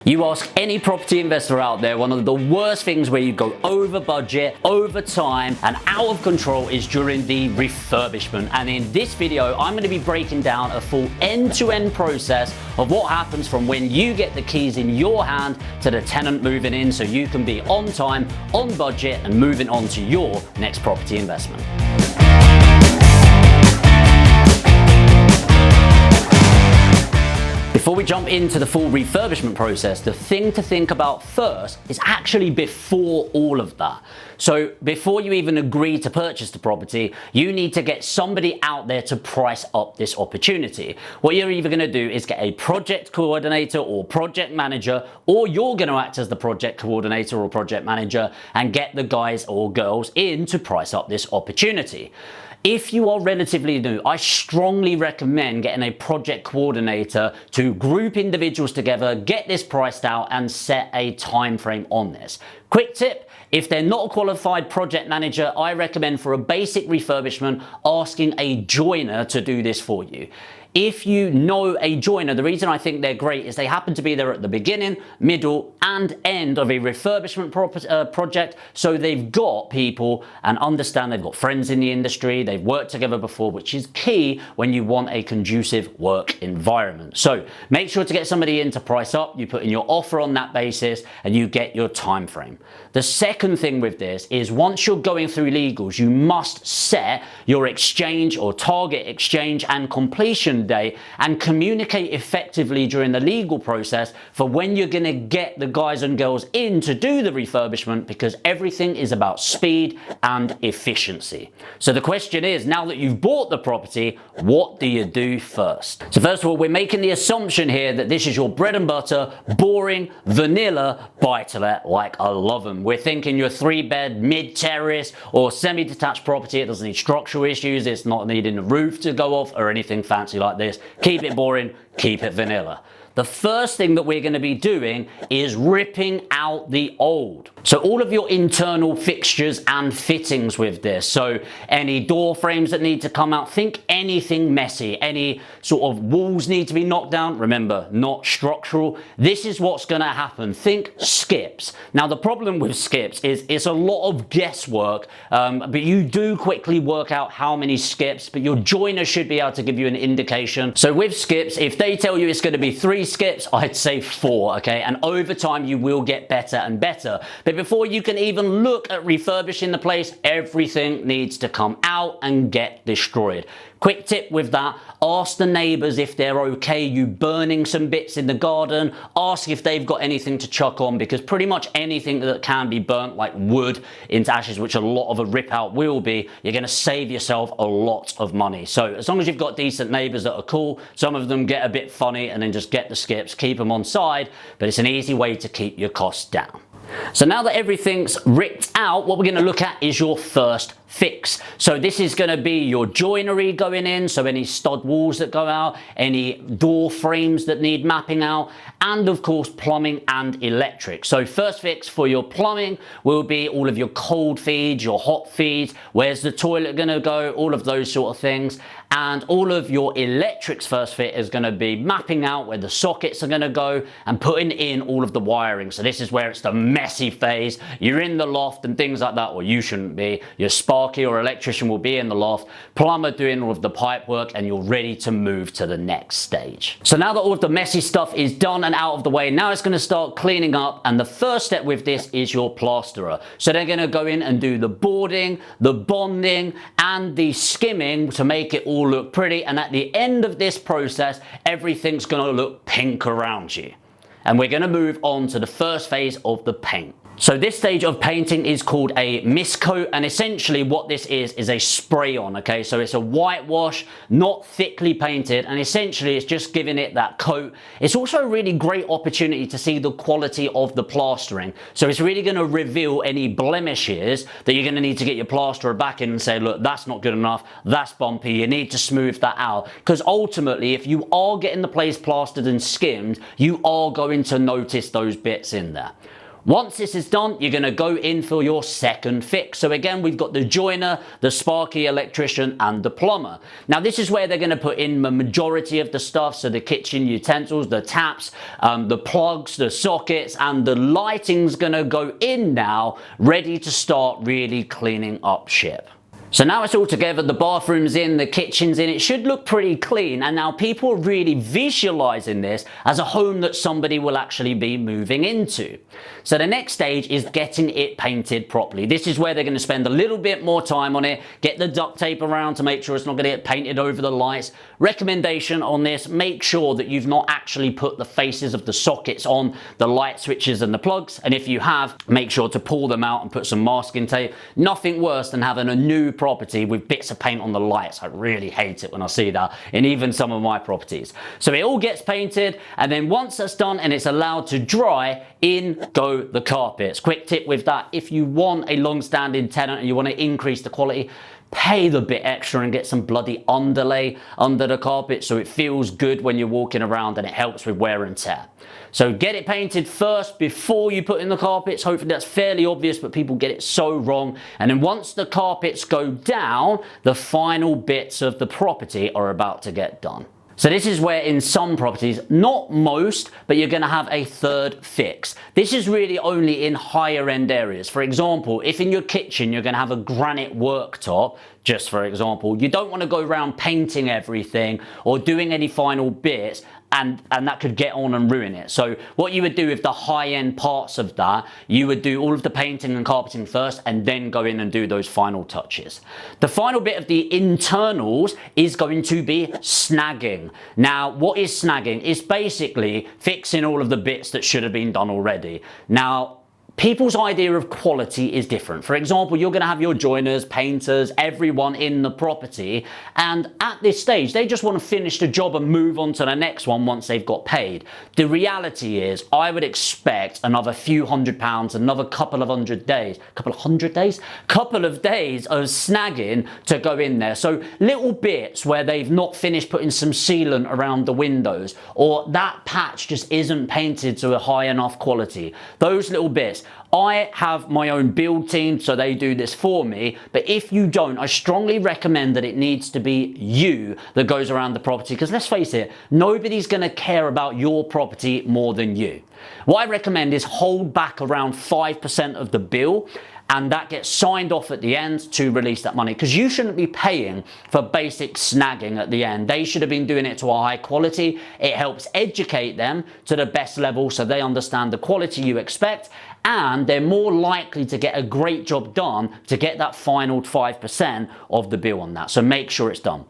You ask any property investor out there, one of the worst things where you go over budget, over time, and out of control is during the refurbishment. And in this video, I'm going to be breaking down a full end-to-end process of what happens from when you get the keys in your hand to the tenant moving in, so you can be on time, on budget, and moving on to your next property investment. Before we jump into the full refurbishment process, the thing to think about first is actually before all of that. So before you even agree to purchase the property, you need to get somebody out there to price up this opportunity. What you're either going to do is get a project coordinator or project manager, or you're going to act as the project coordinator or project manager and get the guys or girls in to price up this opportunity. If you are relatively new, I strongly recommend getting a project coordinator to group individuals together, get this priced out, and set a time frame on this. Quick tip, if they're not a qualified project manager, I recommend for a basic refurbishment, asking a joiner to do this for you. If you know a joiner, the reason I think they're great is they happen to be there at the beginning, middle, and end of a refurbishment project. So they've got people and understand they've got friends in the industry, they've worked together before, which is key when you want a conducive work environment. So make sure to get somebody in to price up, you put in your offer on that basis, and you get your time frame. The second thing with this is once you're going through legals, you must set your exchange or target exchange and completion day and communicate effectively during the legal process for when you're going to get the guys and girls in to do the refurbishment, because everything is about speed and efficiency. So the question is, now that you've bought the property, what do you do first? So first of all, we're making the assumption here that this is your bread and butter, boring, vanilla buy-to-let, like I love them. We're thinking your 3-bed, mid-terrace or semi-detached property. It doesn't need structural issues, it's not needing a roof to go off or anything fancy like this. Keep it boring, keep it vanilla. The first thing that we're going to be doing is ripping out the old. So all of your internal fixtures and fittings with this. So any door frames that need to come out, think anything messy, any sort of walls need to be knocked down. Remember, not structural. This is what's going to happen. Think skips. Now the problem with skips is it's a lot of guesswork, but you do quickly work out how many skips, but your joiner should be able to give you an indication. So with skips, if they tell you it's going to be 3 skips, I'd say 4, okay? And over time, you will get better and better. But before you can even look at refurbishing the place, everything needs to come out and get destroyed. Quick tip with that, ask the neighbors if they're okay you burning some bits in the garden. Ask if they've got anything to chuck on, because pretty much anything that can be burnt, like wood, into ashes, which a lot of a rip out will be, you're going to save yourself a lot of money. So as long as you've got decent neighbors that are cool, some of them get a bit funny and then just get the skips, keep them on side, but it's an easy way to keep your costs down. So now that everything's ripped out, what we're going to look at is your first fix. So this is going to be your joinery going in, so any stud walls that go out, any door frames that need mapping out, and of course plumbing and electric. So first fix for your plumbing will be all of your cold feeds, your hot feeds, where's the toilet going to go, all of those sort of things. And all of your electrics first fit is going to be mapping out where the sockets are going to go and putting in all of the wiring. So this is where it's the messy phase. You're in the loft and things like that, or you shouldn't be. Your sparky or electrician will be in the loft, plumber doing all of the pipe work, and you're ready to move to the next stage. So now that all of the messy stuff is done and out of the way, now it's going to start cleaning up, and the first step with this is your plasterer. So they're going to go in and do the boarding, the bonding, and the skimming to make it all look pretty, and at the end of this process everything's going to look pink around you. And we're going to move on to the first phase of the paint. So this stage of painting is called a mist coat, and essentially what this is a spray on, okay? So it's a whitewash, not thickly painted, and essentially it's just giving it that coat. It's also a really great opportunity to see the quality of the plastering. So it's really going to reveal any blemishes that you're going to need to get your plasterer back in and say, look, that's not good enough, that's bumpy, you need to smooth that out. Because ultimately, if you are getting the place plastered and skimmed, you are going to notice those bits in there. Once this is done, you're going to go in for your second fix. So again, we've got the joiner, the sparky electrician, and the plumber. Now this is where they're going to put in the majority of the stuff. So the kitchen utensils, the taps, the plugs, the sockets, and the lighting's going to go in now, ready to start really cleaning up ship. So now it's all together, the bathroom's in, the kitchen's in, it should look pretty clean, and now people are really visualizing this as a home that somebody will actually be moving into. So the next stage is getting it painted properly. This is where they're going to spend a little bit more time on it, get the duct tape around to make sure it's not going to get painted over the lights. Recommendation on this, make sure that you've not actually put the faces of the sockets on the light switches and the plugs, and if you have, make sure to pull them out and put some masking tape. Nothing worse than having a new property with bits of paint on the lights. I really hate it when I see that in even some of my properties. So it all gets painted, and then once that's done and it's allowed to dry, in go the carpets. Quick tip with that, if you want a long-standing tenant and you want to increase the quality, pay the bit extra and get some bloody underlay under the carpet so it feels good when you're walking around and it helps with wear and tear. So get it painted first before you put in the carpets. Hopefully that's fairly obvious, but people get it so wrong. And then once the carpets go down, the final bits of the property are about to get done. So this is where in some properties, not most, but you're going to have a third fix. This is really only in higher end areas. For example, if in your kitchen you're going to have a granite worktop, just for example, you don't want to go around painting everything or doing any final bits, and that could get on and ruin it. So what you would do with the high-end parts of that, you would do all of the painting and carpeting first and then go in and do those final touches. The final bit of the internals is going to be snagging. Now, what is snagging? It's basically fixing all of the bits that should have been done already. Now, people's idea of quality is different. For example, you're going to have your joiners, painters, everyone in the property, and at this stage they just want to finish the job and move on to the next one once they've got paid. The reality is I would expect another few £100, another couple of days of snagging to go in there. So little bits where they've not finished putting some sealant around the windows, or that patch just isn't painted to a high enough quality. Those little bits. I have my own build team, so they do this for me, but if you don't, I strongly recommend that it needs to be you that goes around the property, because let's face it, nobody's going to care about your property more than you. What I recommend is hold back around 5% of the bill, and that gets signed off at the end to release that money, because you shouldn't be paying for basic snagging at the end. They should have been doing it to a high quality. It helps educate them to the best level so they understand the quality you expect, and they're more likely to get a great job done to get that final 5% of the bill on that. So make sure it's done.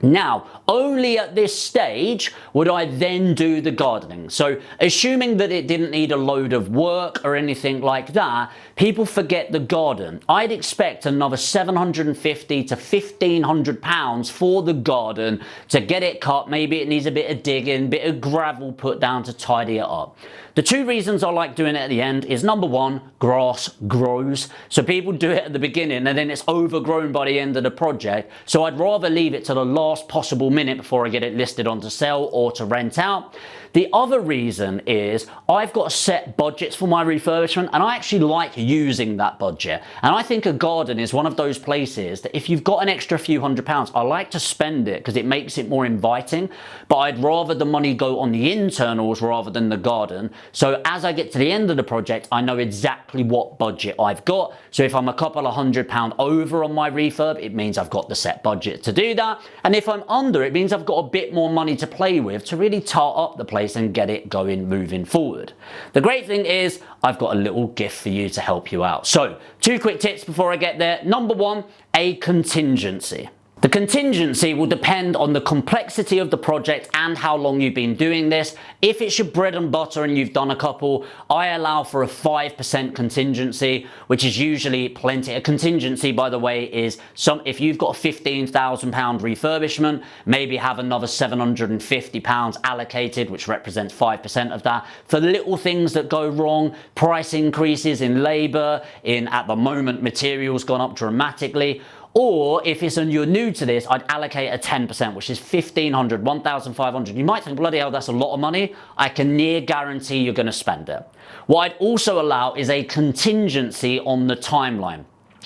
Now, only at this stage would I then do the gardening. So assuming that it didn't need a load of work or anything like that, people forget the garden. I'd expect another £750 to £1,500 for the garden to get it cut. Maybe it needs a bit of digging, bit of gravel put down to tidy it up. The two reasons I like doing it at the end is, number one, grass grows. So people do it at the beginning and then it's overgrown by the end of the project. So I'd rather leave it to the last possible minute before I get it listed on to sell or to rent out. The other reason is I've got set budgets for my refurbishment, and I actually like using that budget. And I think a garden is one of those places that if you've got an extra few £100, I like to spend it because it makes it more inviting, but I'd rather the money go on the internals rather than the garden. So as I get to the end of the project, I know exactly what budget I've got. So if I'm a couple of £100 over on my refurb, it means I've got the set budget to do that. And if I'm under, it means I've got a bit more money to play with to really tart up the place and get it going moving forward. The great thing is I've got a little gift for you to help you out. So 2 quick tips before I get there. Number 1, a contingency. The contingency will depend on the complexity of the project and how long you've been doing this. If it's your bread and butter and you've done a couple, I allow for a 5% contingency, which is usually plenty. A contingency, by the way, is if you've got a £15,000 refurbishment, maybe have another £750 allocated, which represents 5% of that, for little things that go wrong, price increases in labour, at the moment materials gone up dramatically. Or if you're new to this, I'd allocate a 10%, which is 1,500, 1,500. You might think, bloody hell, that's a lot of money. I can near guarantee you're going to spend it. What I'd also allow is a contingency on the timeline.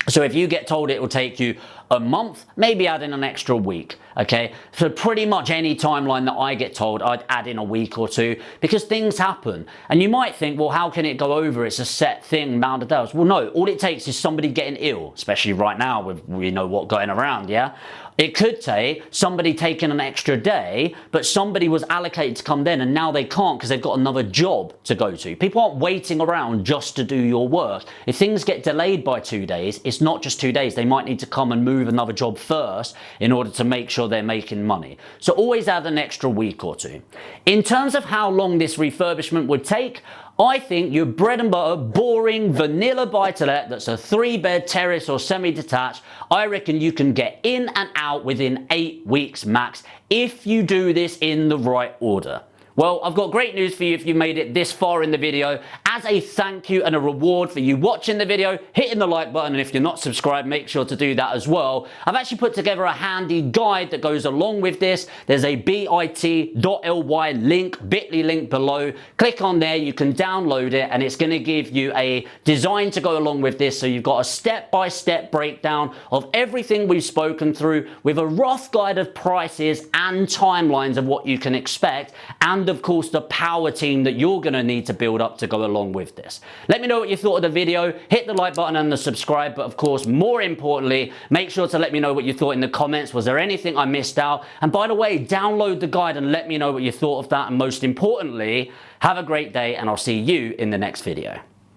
So if you get told it will take you a month, maybe add in an extra week, okay? So pretty much any timeline that I get told, I'd add in a week or two, because things happen. And you might think, well, how can it go over? It's a set thing, amount of days. Well, no, all it takes is somebody getting ill, especially right now with we know what going around, yeah? It could take somebody taking an extra day, but somebody was allocated to come then and now they can't because they've got another job to go to. People aren't waiting around just to do your work. If things get delayed by 2 days, it's not just 2 days. They might need to come and move another job first in order to make sure they're making money. So always add an extra week or two. In terms of how long this refurbishment would take, I think your bread and butter, boring, vanilla buy-to-let that's a 3-bed terrace or semi-detached, I reckon you can get in and out within 8 weeks max if you do this in the right order. Well, I've got great news for you if you made it this far in the video. As a thank you and a reward for you watching the video, hitting the like button, and if you're not subscribed, make sure to do that as well. I've actually put together a handy guide that goes along with this. There's a bit.ly link, bit.ly link below. Click on there, you can download it, and it's going to give you a design to go along with this. So you've got a step-by-step breakdown of everything we've spoken through with a rough guide of prices and timelines of what you can expect, and of course the power team that you're going to need to build up to go along with this. Let me know what you thought of the video. Hit the like button and the subscribe, but of course more importantly, make sure to let me know what you thought in the comments. Was there anything I missed out? And by the way, download the guide and let me know what you thought of that, and most importantly, have a great day and I'll see you in the next video.